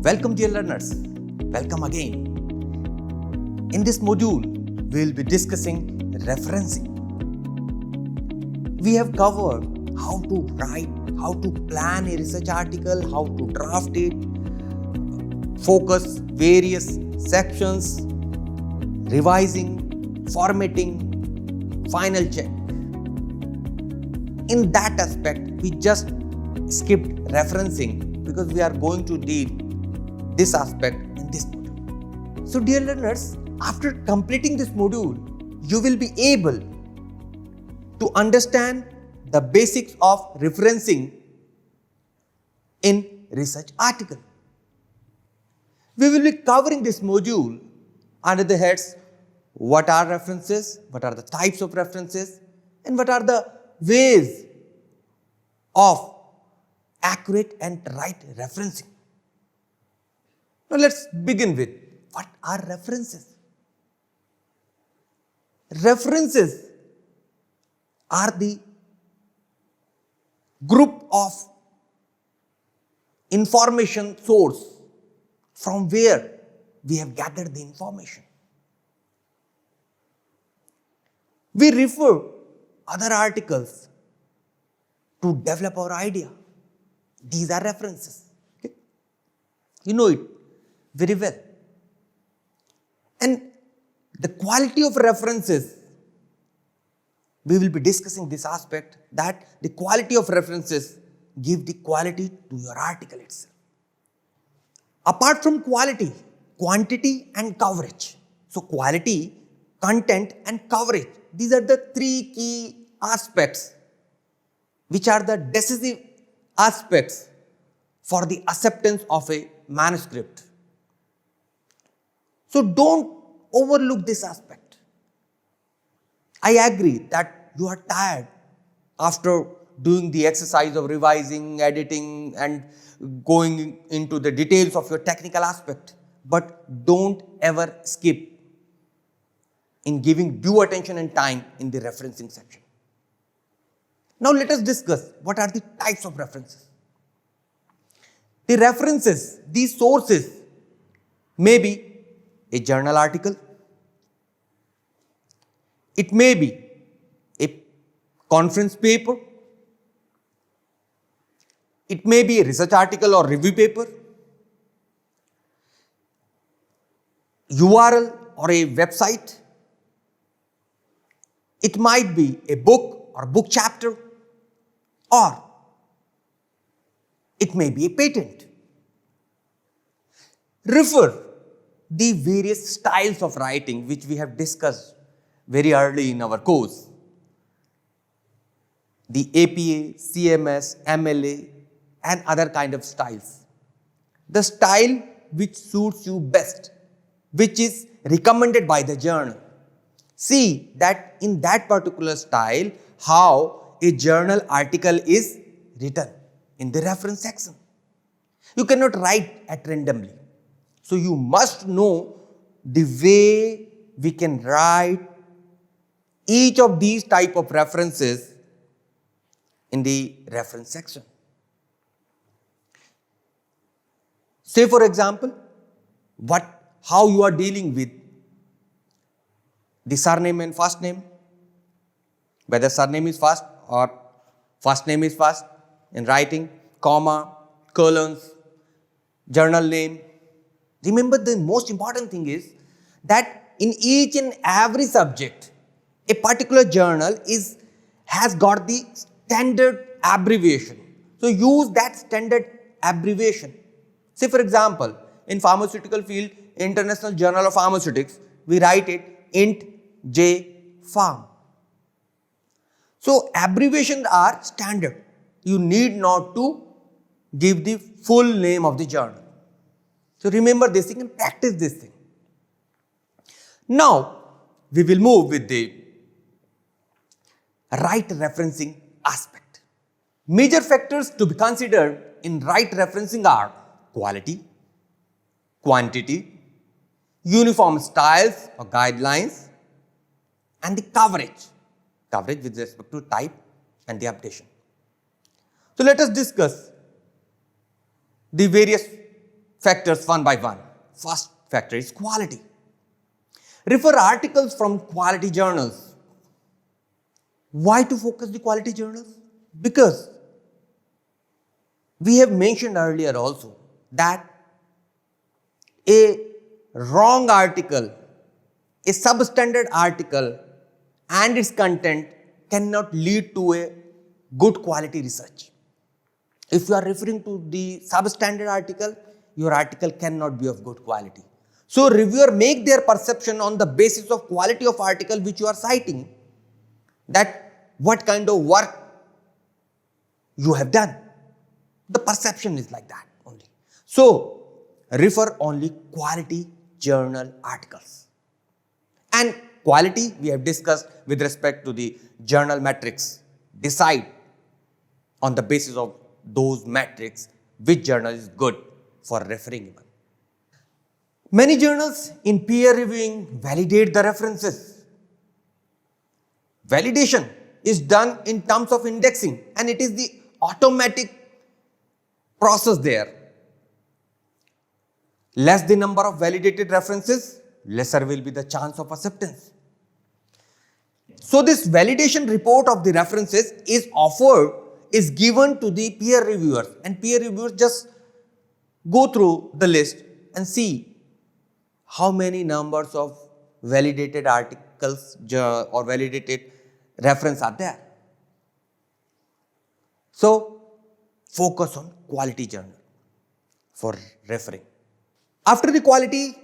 Welcome dear learners, welcome again. In this module, we will be discussing referencing. We have covered how to write, how to plan a research article, how to draft it, focus various sections, revising, formatting, final check. In that aspect, we just skipped referencing because we are going to deal this aspect in this module. So dear learners, after completing this module, you will be able to understand the basics of referencing in research article. We will be covering this module under the heads: what are references, what are the types of references, and what are the ways of accurate and right referencing. Now let's begin with what are references. References are the group of information source from where we have gathered the information. We refer other articles to develop our idea. These are references. Okay? You know it very well. And the quality of references, we will be discussing this aspect, that the quality of references give the quality to your article itself. Apart from quality, quantity and coverage. So quality, content and coverage. These are the three key aspects which are the decisive aspects for the acceptance of a manuscript. So don't overlook this aspect. I agree that you are tired after doing the exercise of revising, editing and going into the details of your technical aspect. But don't ever skip in giving due attention and time in the referencing section. Now let us discuss what are the types of references. The references, these sources may be a journal article, it may be a conference paper, it may be a research article or review paper, URL or a website, it might be a book or book chapter, or it may be a patent. Refer the various styles of writing which we have discussed very early in our course. The APA, CMS, MLA and other kind of styles. The style which suits you best, which is recommended by the journal. See that in that particular style, how a journal article is written in the reference section. You cannot write at randomly. So you must know the way we can write each of these type of references in the reference section. Say for example, how you are dealing with the surname and first name, whether surname is first or first name is first in writing, comma, colons, journal name. Remember, the most important thing is that in each and every subject, a particular journal has got the standard abbreviation. So use that standard abbreviation. Say for example, in pharmaceutical field, International Journal of Pharmaceutics, we write it INT J Pharm. So abbreviations are standard. You need not to give the full name of the journal. So remember this thing and practice this thing. Now we will move with the right referencing aspect. Major factors to be considered in right referencing are quality, quantity, uniform styles or guidelines, and the coverage with respect to type and the updation. So let us discuss the various factors one by one. First factor is quality. Refer articles from quality journals. Why to focus the quality journals? Because we have mentioned earlier also that a wrong article, a substandard article and its content cannot lead to a good quality research. If you are referring to the substandard article, your article cannot be of good quality. So reviewer make their perception on the basis of quality of article which you are citing, that what kind of work you have done. The perception is like that only. So refer only quality journal articles. And quality we have discussed with respect to the journal metrics. Decide on the basis of those metrics which journal is good for referring even. Many journals in peer reviewing validate the references. Validation is done in terms of indexing, and it is the automatic process there. Less the number of validated references, lesser will be the chance of acceptance. So this validation report of the references is given to the peer reviewers, and peer reviewers just go through the list and see how many numbers of validated articles or validated reference are there. So focus on quality journal for referring. After the quality,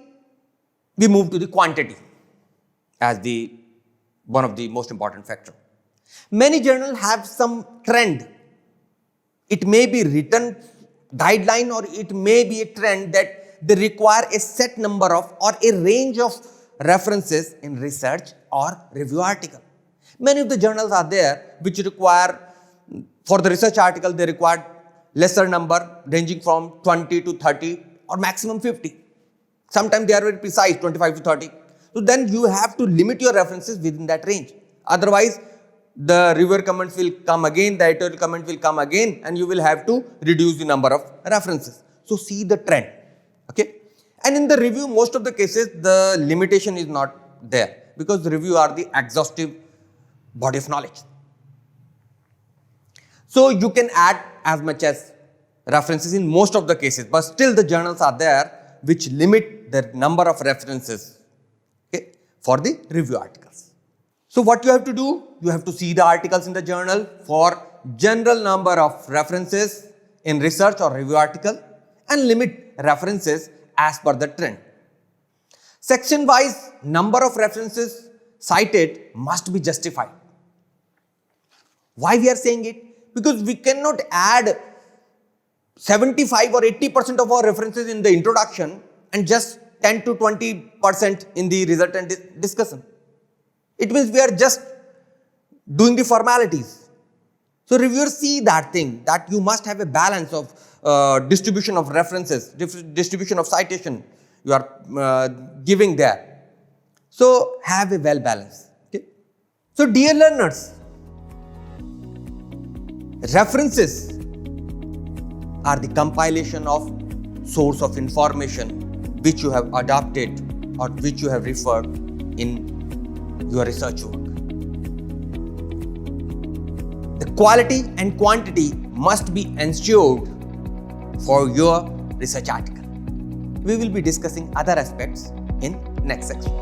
we move to the quantity as the one of the most important factor. Many journals have some trend. It may be written guideline or it may be a trend that they require a set number of or a range of references in research or review article. Many of the journals are there which require, for the research article, they require lesser number ranging from 20 to 30 or maximum 50. Sometimes they are very precise, 25 to 30. So then you have to limit your references within that range. Otherwise, the reviewer comments will come again, the editorial comment will come again, and you will have to reduce the number of references. So see the trend. Okay. And in the review, most of the cases, the limitation is not there because the review are the exhaustive body of knowledge. So you can add as much as references in most of the cases, but still the journals are there which limit the number of references, okay, for the review articles. So what you have to do, you have to see the articles in the journal for general number of references in research or review article and limit references as per the trend. Section wise number of references cited must be justified. Why we are saying it? Because we cannot add 75 or 80% of our references in the introduction and just 10 to 20% in the resultant discussion. It means we are just doing the formalities. So reviewers see that thing, that you must have a balance of distribution of references, distribution of citation you are giving there. So have a well balance. Okay? So dear learners, references are the compilation of source of information which you have adopted or which you have referred in your research work. The quality and quantity must be ensured for your research article. We will be discussing other aspects in next section.